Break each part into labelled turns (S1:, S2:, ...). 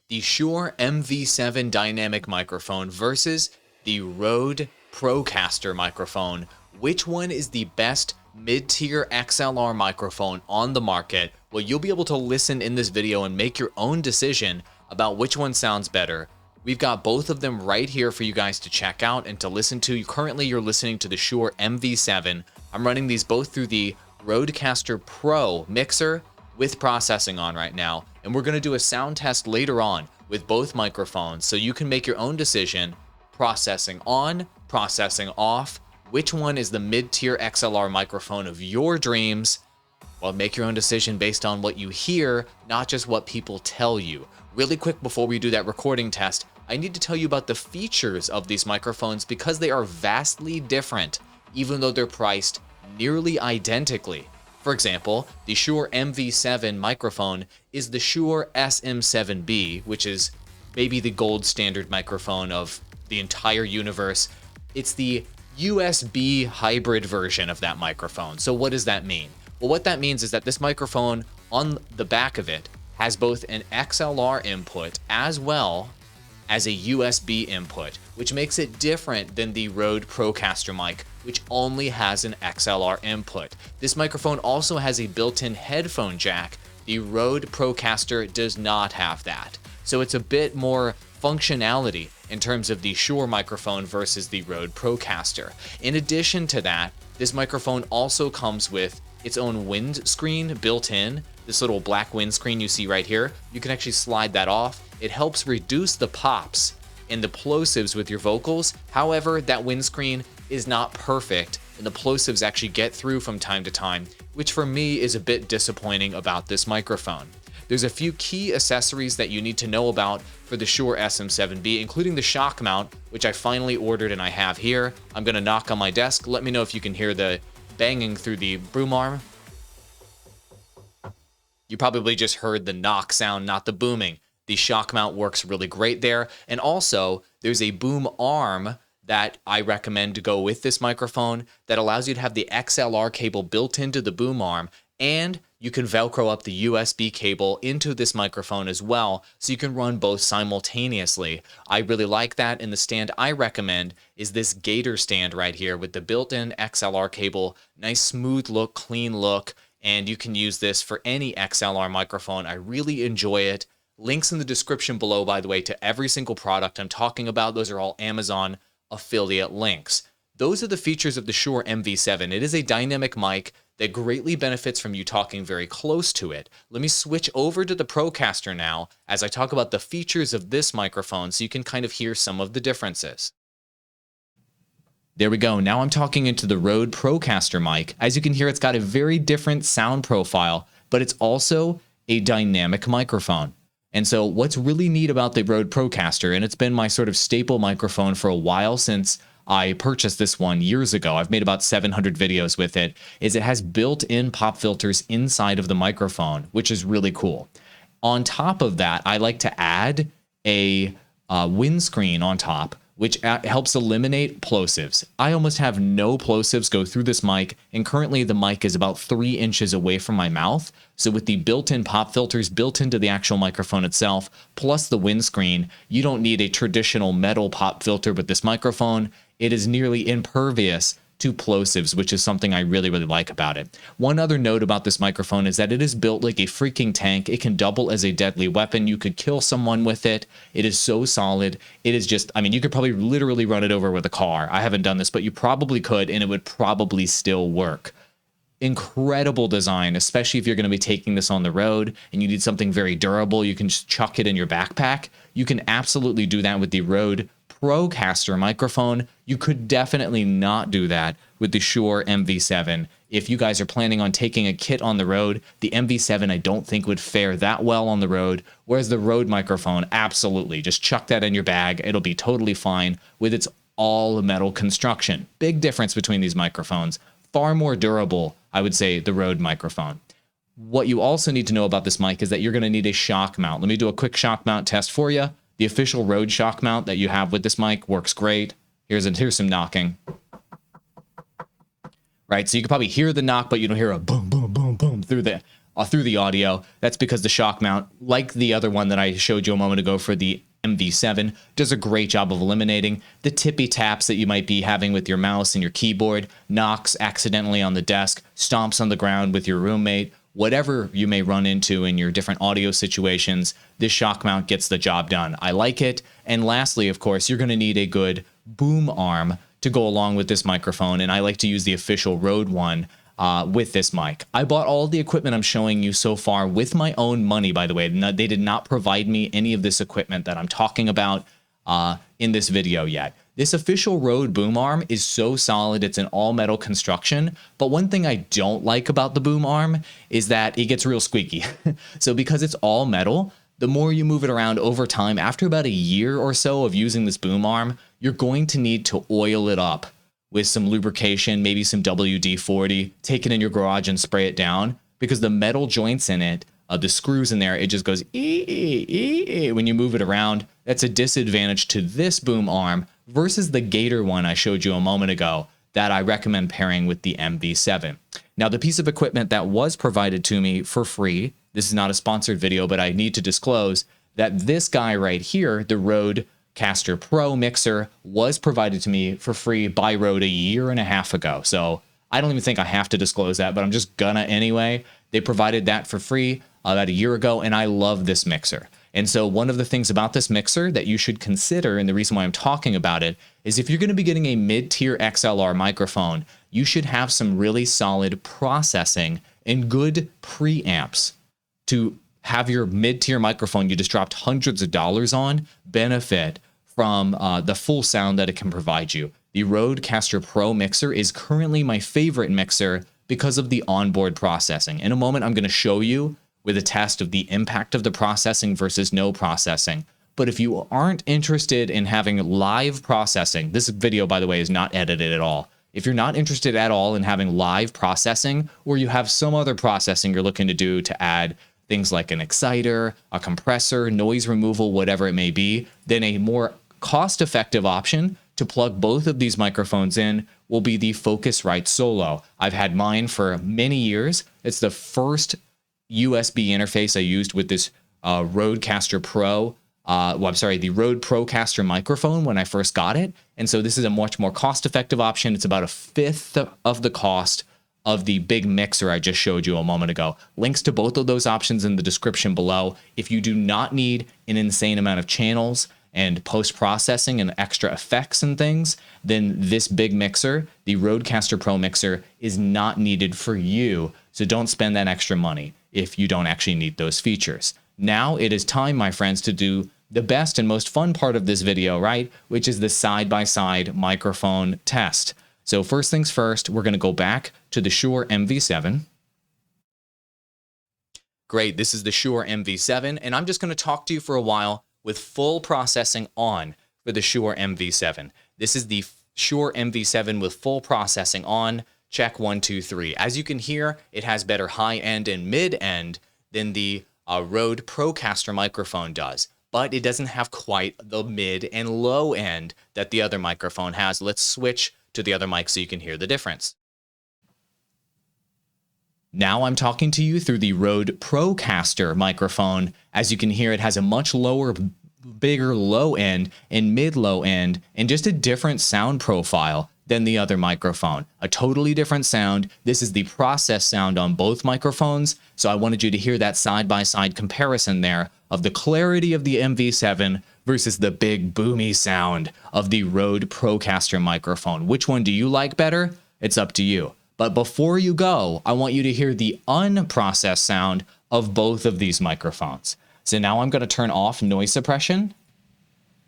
S1: the Shure MV7 dynamic microphone versus the Rode Procaster microphone. Which one is the best mid-tier XLR microphone on the market? Well, you'll be able to listen in this video and make your own decision about which one sounds better. We've got both of them right here for you guys to check out and to listen to. Currently, you're listening to the Shure MV7. I'm running these both through the Rodecaster Pro mixer with processing on right now, and we're going to do a sound test later on with both microphones so you can make your own decision, processing on, processing off, which one is the mid-tier XLR microphone of your dreams. Well, make your own decision based on what you hear, not just what people tell you. Really quick before we do that recording test, I need to tell you about the features of these microphones because they are vastly different, even though they're priced nearly identically. For example, the Shure MV7 microphone is the Shure SM7B, which is maybe the gold standard microphone of the entire universe. It's the USB hybrid version of that microphone. So what does that mean? Well, what that means is that this microphone on the back of it has both an XLR input as well as a USB input, which makes it different than the Rode Procaster mic, which only has an XLR input. This microphone also has a built-in headphone jack. The Rode Procaster does not have that. So it's a bit more functionality in terms of the Shure microphone versus the Rode Procaster. In addition to that, this microphone also comes with its own windscreen built in. This little black windscreen you see right here, you can actually slide that off. It helps reduce the pops and the plosives with your vocals. However, that windscreen is not perfect and the plosives actually get through from time to time, which for me is a bit disappointing about this microphone. There's a few key accessories that you need to know about for the Shure SM7B, including the shock mount, which I finally ordered and I have here. I'm gonna knock on my desk. Let me know if you can hear the banging through the broom arm. You probably just heard the knock sound, not the booming. The shock mount works really great there. And also, there's a boom arm that I recommend to go with this microphone that allows you to have the XLR cable built into the boom arm, and you can Velcro up the USB cable into this microphone as well, so you can run both simultaneously. I really like that, and the stand I recommend is this Gator stand right here with the built-in XLR cable. Nice smooth look, clean look, and you can use this for any XLR microphone. I really enjoy it. Links in the description below, by the way, to every single product I'm talking about. Those are all Amazon affiliate links. Those are the features of the Shure MV7. It is a dynamic mic that greatly benefits from you talking very close to it. Let me switch over to the Procaster now as I talk about the features of this microphone so you can kind of hear some of the differences. There we go. Now I'm talking into the Rode Procaster mic. As you can hear, it's got a very different sound profile, but it's also a dynamic microphone. And so what's really neat about the Rode Procaster, and it's been my sort of staple microphone for a while since I purchased this one years ago, I've made about 700 videos with it, is it has built-in pop filters inside of the microphone, which is really cool. On top of that, I like to add a windscreen on top, which helps eliminate plosives. I almost have no plosives go through this mic, and currently the mic is about 3 inches away from my mouth. So with the built-in pop filters built into the actual microphone itself, plus the windscreen, you don't need a traditional metal pop filter with this microphone. It is nearly impervious to plosives, which is something I really, really like about it. One other note about this microphone is that it is built like a freaking tank. It can double as a deadly weapon. You could kill someone with it. It is so solid. It is just, I mean, you could probably literally run it over with a car. I haven't done this, but you probably could, and it would probably still work. Incredible design, especially if you're going to be taking this on the road and you need something very durable. You can just chuck it in your backpack. You can absolutely do that with the Rode Procaster microphone. You could definitely not do that with the Shure MV7. If you guys are planning on taking a kit on the road, the MV7 I don't think would fare that well on the road, whereas the Rode microphone, absolutely. Just chuck that in your bag. It'll be totally fine with its all metal construction. Big difference between these microphones. Far more durable, I would say, the Rode microphone. What you also need to know about this mic is that you're going to need a shock mount. Let me do a quick shock mount test for you. The official Rode shock mount that you have with this mic works great. Here's some knocking. Right, so you can probably hear the knock, but you don't hear a boom, boom, boom, boom through the through the audio. That's because the shock mount, like the other one that I showed you a moment ago for the MV7, does a great job of eliminating the tippy taps that you might be having with your mouse and your keyboard, knocks accidentally on the desk, stomps on the ground with your roommate, whatever you may run into in your different audio situations. This shock mount gets the job done. I like it. And lastly, of course, you're going to need a good boom arm to go along with this microphone, and I like to use the official Rode one with this mic. I bought all the equipment I'm showing you so far with my own money, by the way. They did not provide me any of this equipment that I'm talking about in this video yet. This official Rode boom arm is so solid. It's an all metal construction. But one thing I don't like about the boom arm is that it gets real squeaky. So because it's all metal, the more you move it around over time, after about a year or so of using this boom arm, you're going to need to oil it up with some lubrication, maybe some WD-40, take it in your garage and spray it down, because the metal joints in it, the screws in there, it just goes when you move it around. That's a disadvantage to this boom arm versus the Gator one I showed you a moment ago that I recommend pairing with the MV7. Now, the piece of equipment that was provided to me for free, this is not a sponsored video, but I need to disclose that this guy right here, the Rode Procaster Pro mixer, was provided to me for free by Rode a year and a half ago. So I don't even think I have to disclose that, but I'm just gonna anyway. They provided that for free about a year ago, and I love this mixer. And so one of the things about this mixer that you should consider, and the reason why I'm talking about it, is if you're going to be getting a mid-tier XLR microphone, you should have some really solid processing and good preamps to have your mid-tier microphone you just dropped hundreds of dollars on benefit from the full sound that it can provide you. The Rode Procaster Pro mixer is currently my favorite mixer because of the onboard processing. In a moment, I'm going to show you with a test of the impact of the processing versus no processing. But if you aren't interested in having live processing, this video, by the way, is not edited at all. If you're not interested at all in having live processing, or you have some other processing you're looking to do to add things like an exciter, a compressor, noise removal, whatever it may be, then a more cost-effective option to plug both of these microphones in will be the Focusrite Solo. I've had mine for many years. It's the first USB interface I used with this Rode Procaster Pro. The Rode Procaster microphone when I first got it. And so this is a much more cost-effective option. It's about a fifth of the cost of the big mixer I just showed you a moment ago. Links to both of those options in the description below. If you do not need an insane amount of channels and post-processing and extra effects and things, then this big mixer, the Rode Procaster Pro mixer, is not needed for you. So don't spend that extra money if you don't actually need those features. Now it is time, my friends, to do the best and most fun part of this video, right? Which is the side-by-side microphone test. So first things first, we're going to go back to the Shure MV7. Great, this is the Shure MV7, and I'm just going to talk to you for a while with full processing on for the Shure MV7. This is the Shure MV7 with full processing on. Check 1, 2, 3. As you can hear, it has better high-end and mid-end than the Rode Procaster microphone does, but it doesn't have quite the mid and low end that the other microphone has. Let's switch to the other mic so you can hear the difference. Now I'm talking to you through the Rode Procaster microphone. As you can hear, it has a much lower, bigger low end and mid-low end, and just a different sound profile than the other microphone. A totally different sound. This is the process sound on both microphones, so I wanted you to hear that side-by-side comparison there of the clarity of the MV7 versus the big boomy sound of the Rode Procaster microphone. Which one do you like better? It's up to you. But before you go, I want you to hear the unprocessed sound of both of these microphones. So now I'm going to turn off noise suppression,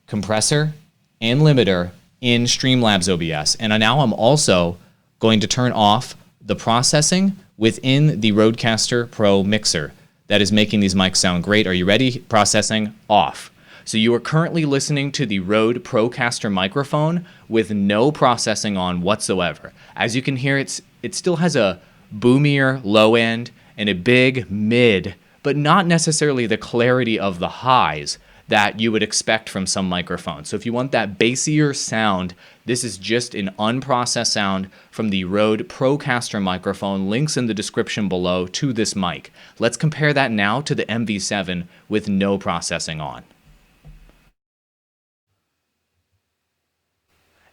S1: compressor, and limiter in Streamlabs OBS. And now I'm also going to turn off the processing within the Rode Procaster Pro mixer that is making these mics sound great. Are you ready? Processing off. So you are currently listening to the Rode Procaster microphone with no processing on whatsoever. As you can hear, it still has a boomier low end and a big mid, but not necessarily the clarity of the highs that you would expect from some microphones. So if you want that bassier sound, this is just an unprocessed sound from the Rode Procaster microphone. Links in the description below to this mic. Let's compare that now to the MV7 with no processing on.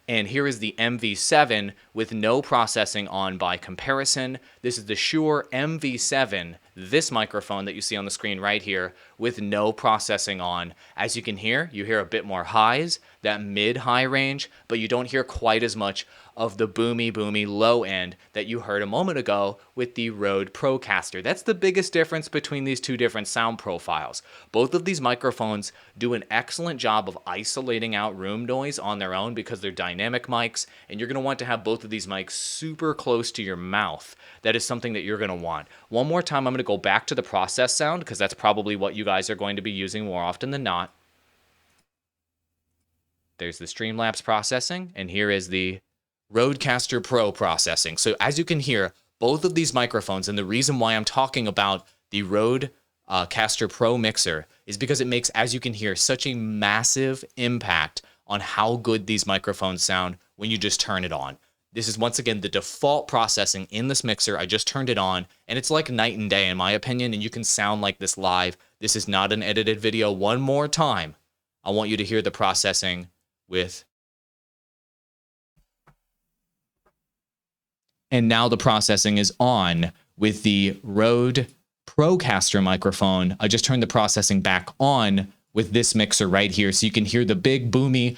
S1: And here is the MV7 with no processing on by comparison. This is the Shure MV7, this microphone that you see on the screen right here, with no processing on. As you can hear, you hear a bit more highs, that mid-high range, but you don't hear quite as much of the boomy low end that you heard a moment ago with the Rode Procaster. That's the biggest difference between these two different sound profiles. Both of these microphones do an excellent job of isolating out room noise on their own because they're dynamic mics, and you're going to want to have both of these mics super close to your mouth. That is something that you're going to want. One more time, I'm going to go back to the process sound because that's probably what you guys are going to be using more often than not. There's the Streamlabs processing, and here is the Rodecaster Pro processing. So as you can hear, both of these microphones, and the reason why I'm talking about the Rodecaster Pro mixer is because it makes, as you can hear, such a massive impact on how good these microphones sound when you just turn it on. This is once again the default processing in this mixer. I just turned it on, and it's like night and day in my opinion, and you can sound like this live. This is not an edited video. One more time, I want you to hear the processing with. And now the processing is on with the Rode Procaster microphone. I just turned the processing back on with this mixer right here, so you can hear the big boomy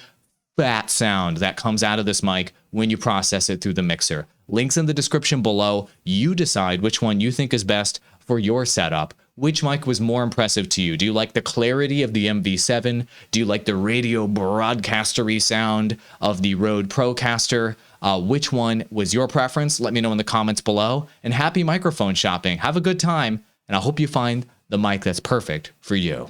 S1: fat sound that comes out of this mic when you process it through the mixer. Links in the description below. You decide which one you think is best for your setup. Which mic was more impressive to you? Do you like the clarity of the MV7? Do you like the radio broadcastery sound of the Rode Procaster? Which one was your preference? Let me know in the comments below. And happy microphone shopping. Have a good time, and I hope you find the mic that's perfect for you.